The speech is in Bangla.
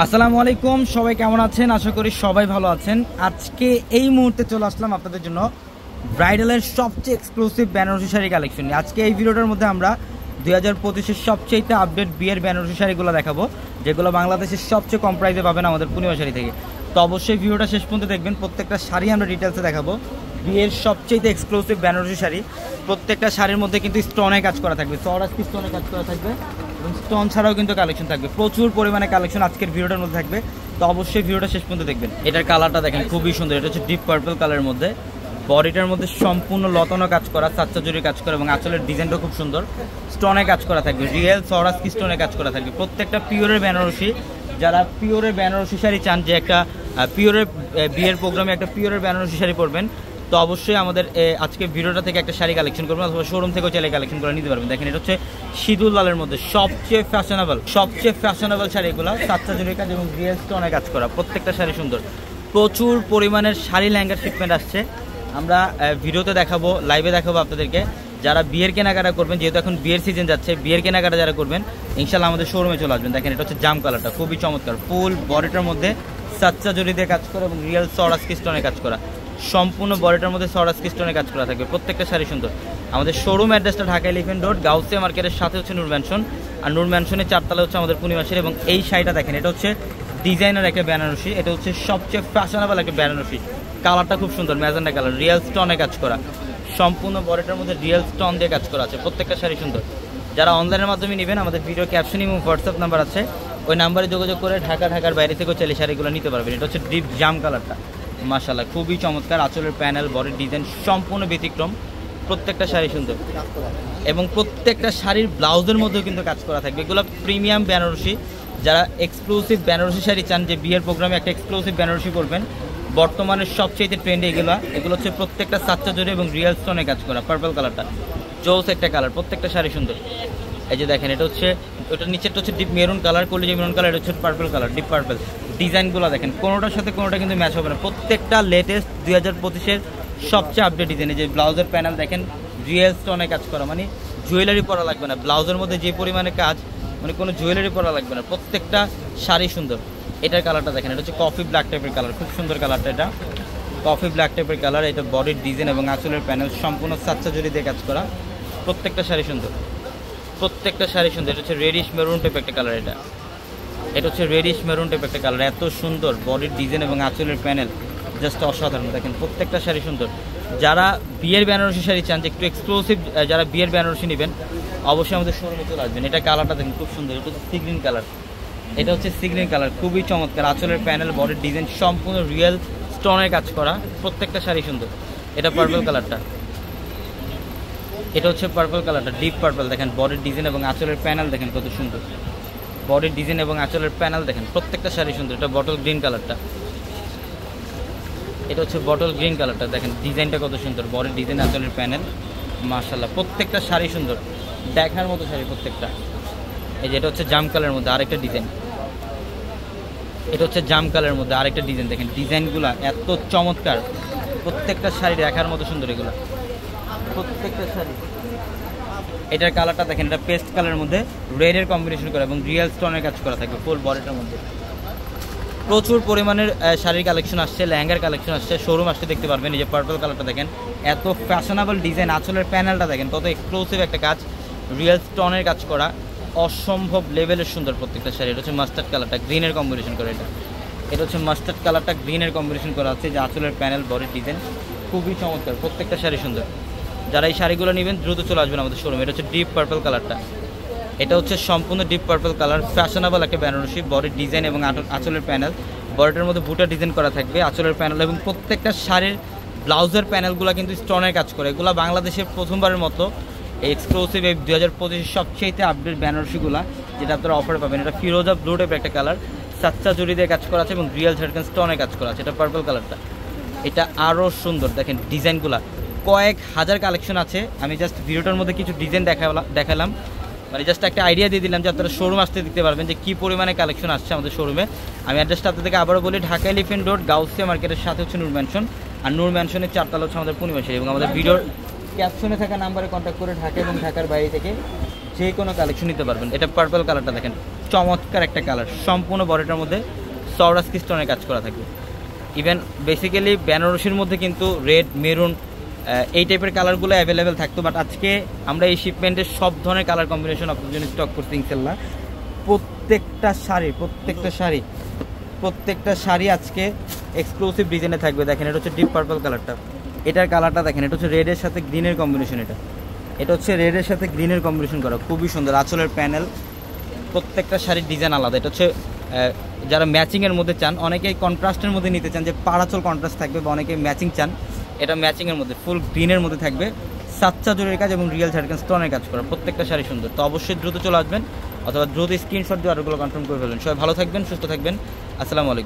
আসসালামু আলাইকুম, সবাই কেমন আছেন? আশা করি সবাই ভালো আছেন। আজকে এই মুহূর্তে চলে আসলাম আপনাদের জন্য ব্রাইডালের সবচেয়ে এক্সক্লুসিভ বেনারসি শাড়ি কালেকশন নিয়ে। আজকে এই ভিডিওটার মধ্যে আমরা 2025-এর সবচেয়ে আপডেট বিয়ের বেনারসি শাড়িগুলো দেখাবো, যেগুলো বাংলাদেশের সবচেয়ে কম প্রাইসে পাবেন আমাদের পূর্ণিমা শাড়ি থেকে। তো অবশ্যই ভিডিওটা শেষ পর্যন্ত দেখবেন। প্রত্যেকটা শাড়ি আমরা ডিটেলসে দেখাবো। বিয়ের সবচেয়ে এক্সক্লুসিভ বেনারসি শাড়ি, প্রত্যেকটা শাড়ির মধ্যে কিন্তু স্টোনে কাজ করা থাকবে, সরাসরি স্টোনে কাজ করা থাকবে এবং স্টোন ছাড়াও কিন্তু কালেকশন থাকবে। প্রচুর পরিমাণে কালেকশন আজকের ভিডিওটার মধ্যে থাকবে, তো অবশ্যই ভিডিওটা শেষ পর্যন্ত দেখবেন। এটার কালারটা দেখেন খুবই সুন্দর, এটা হচ্ছে ডিপ পার্পল কালারের মধ্যে। বডিটার মধ্যে সম্পূর্ণ লতানো কাজ করা, সাচ্চা জুড়ি কাজ করা এবং আঁচলের ডিজাইনটা খুব সুন্দর, স্টোনে কাজ করা থাকবে, রিয়েল সরাসরি স্টোনে কাজ করা থাকবে। প্রত্যেকটা পিওরের বেনারসি, যারা পিওরের বেনারসি শাড়ি চান, যে একটা পিওরের বিয়ের প্রোগ্রামে একটা পিওরের বেনারসি শাড়ি পরবেন, তো অবশ্যই আমাদের আজকে ভিডিওটা থেকে একটা শাড়ি কালেকশন করবেন, অথবা শোরুম থেকেও চাইলে কালেকশন করে নিতে পারবেন। দেখেন এটা হচ্ছে সিঁদুর লালের মধ্যে সবচেয়ে ফ্যাশনেবল শাড়িগুলো, সাচ্চা জুড়ি কাজ এবং রিয়েল স্টোনে কাজ করা। প্রত্যেকটা শাড়ি সুন্দর। প্রচুর পরিমাণের শাড়ি লেহেঙ্গার শিপমেন্ট আসছে, আমরা ভিডিওতে দেখাবো, লাইভে দেখাবো আপনাদেরকে। যারা বিয়ের কেনাকাটা করবেন, যেহেতু এখন বিয়ের সিজন যাচ্ছে, বিয়ের কেনাকাটা যারা করবেন ইনশাল্লাহ আমাদের শোরুমে চলে আসবেন। দেখেন এটা হচ্ছে জাম কালারটা, খুবই চমৎকার। ফুল বডিটার মধ্যে সাচ্চা জড়ি দিয়ে কাজ করা এবং রিয়েল সরাসরি স্টোনে কাজ করা, সম্পূর্ণ বডিটার মধ্যে সরাসরি স্টোনে কাজ করা থাকবে। প্রত্যেকটা শাড়ি সুন্দর। আমাদের শোরুম অ্যাড্রেসটা ঢাকা এলিফ্যান্ট রোড, গাউসিয়া মার্কেটের সাথে হচ্ছে নূর ম্যানশন, আর নূর ম্যানশনের 4 তলা হচ্ছে আমাদের পূর্ণিমা শাড়ি। এবং এই শাড়িটা দেখেন, এটা হচ্ছে ডিজাইনার একটা বেনারসি, এটা হচ্ছে সবচেয়ে ফ্যাশনেবল একটা বেনারসি। কালারটা খুব সুন্দর, ম্যাজেন্ডা কালার, রিয়েল স্টোনে কাজ করা, সম্পূর্ণ বডিটার মধ্যে রিয়েল স্টোন দিয়ে কাজ করা আছে। প্রত্যেকটা শাড়ি সুন্দর। যারা অনলাইনের মাধ্যমে নেবেন, আমাদের ভিডিও ক্যাপশনে এবং হোয়াটসঅ্যাপ নাম্বার আছে, ওই নাম্বারে যোগাযোগ করে ঢাকার বাইরে থেকেও চাইলে শাড়িগুলো নিতে পারবেন। এটা হচ্ছে ডিপ জাম কালারটা, মাশাআল্লাহ খুবই চমৎকার। আঁচলের প্যানেল, বডির ডিজাইন সম্পূর্ণ ব্যতিক্রম। প্রত্যেকটা শাড়ি সুন্দর এবং প্রত্যেকটা শাড়ির ব্লাউজের মধ্যেও কিন্তু কাজ করা থাকবে। এগুলো প্রিমিয়াম বেনারসি। যারা এক্সক্লুসিভ বেনারসি শাড়ি চান, যে বিয়ের প্রোগ্রামে একটা এক্সক্লুসিভ বেনারসি করবেন, বর্তমানে সবচেয়ে ট্রেন্ডে এগুলো হচ্ছে প্রত্যেকটা সাচ্চা জড়ি এবং রিয়েল স্টোনে কাজ করা। পার্পল কালারটা জোস একটা কালার, প্রত্যেকটা শাড়ি সুন্দর। এই যে দেখেন, এটা হচ্ছে, ওটার নিচেরটা হচ্ছে ডিপ মেরুন কালার, কলিজা মেরুন কালার, এটা হচ্ছে পার্পল কালার, ডিপ পার্পল। ডিজাইনগুলো দেখেন, কোনোটার সাথে কোনোটা কিন্তু ম্যাচ হবে না। প্রত্যেকটা লেটেস্ট 2025-এর সবচেয়ে আপডেট ডিজাইন। যে ব্লাউজের প্যানেল দেখেন, রিয়েল স্টোনে কাজ করা, মানে জুয়েলারি পরা লাগবে না। ব্লাউজের মধ্যে যে পরিমাণে কাজ, মানে কোনো জুয়েলারি পরা লাগবে না। প্রত্যেকটা শাড়ি সুন্দর। এটার কালারটা দেখেন, এটা হচ্ছে কফি ব্ল্যাক টাইপের কালার, খুব সুন্দর কালারটা। এটা কফি ব্ল্যাক টাইপের কালার। এটা বডির ডিজাইন এবং আঁচলের প্যানেল সম্পূর্ণ সাচ্চা জড়ি দিয়ে কাজ করা। প্রত্যেকটা শাড়ি সুন্দর, প্রত্যেকটা শাড়ি সুন্দর। এটা হচ্ছে রেডিশ মেরুন টাইপ একটা কালার। এটা হচ্ছে রেডিশ মেরুন টাইপ একটা কালার। এত সুন্দর বডির ডিজাইন এবং আঁচলের প্যানেল, জাস্ট অসাধারণ। দেখেন প্রত্যেকটা শাড়ি সুন্দর। যারা বিয়ের বেনারসি শাড়ি চান, যে একটু এক্সক্লুসিভ, যারা বিয়ের বেনারসি নেবেন, অবশ্যই আমাদের শোরুমে চলে আসবেন। এটা কালারটা দেখেন খুব সুন্দর, এটা হচ্ছে সি গ্রিন কালার। এটা হচ্ছে সি গ্রিন কালার, খুবই চমৎকার। আঁচলের প্যানেল, বডির ডিজাইন সম্পূর্ণ রিয়েল স্টোনের কাজ করা। প্রত্যেকটা শাড়ি সুন্দর। এটা পার্পল কালারটা, এটা হচ্ছে পার্পল কালারটা, ডিপ পার্পল। দেখেন বডির ডিজাইন এবং আঁচলের প্যানেল দেখেন কত সুন্দর। বডির ডিজাইন এবং আঁচলের প্যানেল দেখেন, প্রত্যেকটা শাড়ি সুন্দর। এটা বটল গ্রিন কালারটা, এটা হচ্ছে বটল গ্রিন কালারটা। দেখেন ডিজাইনটা কত সুন্দর, বডির ডিজাইন, আঁচলের প্যানেল, মাশাআল্লাহ। প্রত্যেকটা শাড়ি সুন্দর, দেখার মতো শাড়ি প্রত্যেকটা। এই যে এটা হচ্ছে জাম কালারের মধ্যে আরেকটা ডিজাইন, এটা হচ্ছে জাম কালারের মধ্যে আরেকটা ডিজাইন। দেখেন ডিজাইনগুলো এত চমৎকার, প্রত্যেকটা শাড়ি দেখার মতো সুন্দর এগুলো, প্রত্যেকটা শাড়ি। এটার কালারটা দেখেন, এটা পেস্ট কালারের মধ্যে রেডের কম্বিনেশন করা এবং রিয়েল স্টোনের কাজ করা থাকবে ফুল বডিটার মধ্যে। প্রচুর পরিমাণের শাড়ির কালেকশন আসছে, লেহেঙ্গার কালেকশন আসছে, শোরুম আসতে দেখতে পারবেন। এই যে পার্পল কালারটা দেখেন, এত ফ্যাশনেবল ডিজাইন, আঁচলের প্যানেলটা দেখেন কত এক্সক্লুসিভ একটা কাজ, রিয়েল স্টোনের কাজ করা, অসম্ভব লেভেলের সুন্দর প্রত্যেকটা শাড়ি। এটা হচ্ছে মাস্টার্ড কালারটা গ্রিনের কম্বিনেশন করা। এটা হচ্ছে মাস্টার্ড কালারটা গ্রিনের কম্বিনেশন করা আছে। যে আঁচলের প্যানেল, বডির ডিজাইন খুবই চমৎকার। প্রত্যেকটা শাড়ি সুন্দর। যারা এই শাড়িগুলো নেবেন দ্রুত চলে আসবেন আমাদের শোরুমে। এটা হচ্ছে ডিপ পার্পল কালারটা, এটা হচ্ছে সম্পূর্ণ ডিপ পার্পল কালার, ফ্যাশনেবল একটা বেনারসি। বডির ডিজাইন এবং আঁচলের প্যানেল, বডিটার মধ্যে বুটা ডিজাইন করা থাকবে, আঁচলের প্যানেল এবং প্রত্যেকটা শাড়ির ব্লাউজের প্যানেলগুলো কিন্তু স্টোনের কাজ করে। এগুলো বাংলাদেশের প্রথমবারের মতো এক্সক্লুসিভ এই 2025-এর সবচেয়ে আপডেট বেনারসিগুলা, যেটা আপনারা অফারে পাবেন। এটা ফিরোজা ব্লু টাইপের একটা কালার, সাচ্চা জড়ি দিয়ে কাজ করা আছে এবং রিয়েল ঝাড়খান স্টোনে কাজ করা আছে। এটা পার্পল কালারটা, এটা আরও সুন্দর। দেখেন ডিজাইনগুলা কয়েক হাজার কালেকশন আছে। আমি জাস্ট ভিডিওটার মধ্যে কিছু ডিজাইন দেখালাম, মানে জাস্ট একটা আইডিয়া দিয়ে দিলাম যে আপনারা শোরুম আসতে দেখতে পারবেন যে কী পরিমাণে কালেকশন আসছে আমাদের শোরুমে। আমি অ্যাড্রেসটা আপনাদেরকে আবারও বলি, ঢাকা এলিফ্যান্ট রোড, গাউসিয়া মার্কেটের সাথে হচ্ছে নূর ম্যানশন, আর নূর ম্যানশনের 4 তলা হচ্ছে আমাদের পূর্ণিমা শাড়ি। এবং আমাদের ভিডিওর ক্যাপশনে থাকা নাম্বারে কন্ট্যাক্ট করে ঢাকা এবং ঢাকার বাইরে থেকে যে কোনো কালেকশন নিতে পারবেন। এটা পার্পল কালারটা দেখেন, চমৎকার একটা কালার, সম্পূর্ণ বডিটার মধ্যে সরাসকি স্টোনের কাজ করা থাকবে। ইভেন বেসিক্যালি বেনারসির মধ্যে কিন্তু রেড, মেরুন এই টাইপের কালারগুলো অ্যাভেলেবেল থাকতো, বাট আজকে আমরা এই শিপমেন্টের সব ধরনের কালার কম্বিনেশন আপনাদের জন্য স্টক করছি ইনশাল্লাহ। প্রত্যেকটা শাড়ি আজকে এক্সক্লুসিভ ডিজাইনে থাকবে। দেখেন এটা হচ্ছে ডিপ পার্পল কালারটা, এটার কালারটা দেখেন, এটা হচ্ছে রেডের সাথে গ্রিনের কম্বিনেশন, এটা হচ্ছে রেডের সাথে গ্রিনের কম্বিনেশন করা, খুবই সুন্দর। আঁচলের প্যানেল, প্রত্যেকটা শাড়ির ডিজাইন আলাদা। এটা হচ্ছে যারা ম্যাচিংয়ের মধ্যে চান, অনেকেই কন্ট্রাস্টের মধ্যে নিতে চান যে পাড়াচল কন্ট্রাস্ট থাকবে, বা অনেকে ম্যাচিং চান, এটা ম্যাচিংয়ের মধ্যে ফুল গ্রিনের মধ্যে থাকবে, সাচ্চা জরির কাজ এবং রিয়েল ঝাড়খান্ড স্টোনের কাজ করা, প্রত্যেকটা শাড়ি সুন্দর। তো অবশ্যই দ্রুত চলে আসবেন, অথবা দ্রুত স্ক্রিনশট দিয়ে অর্ডারগুলো কনফার্ম করে ফেলবেন। সবাই ভালো থাকবেন, সুস্থ থাকবেন, আসসালামু আলাইকুম।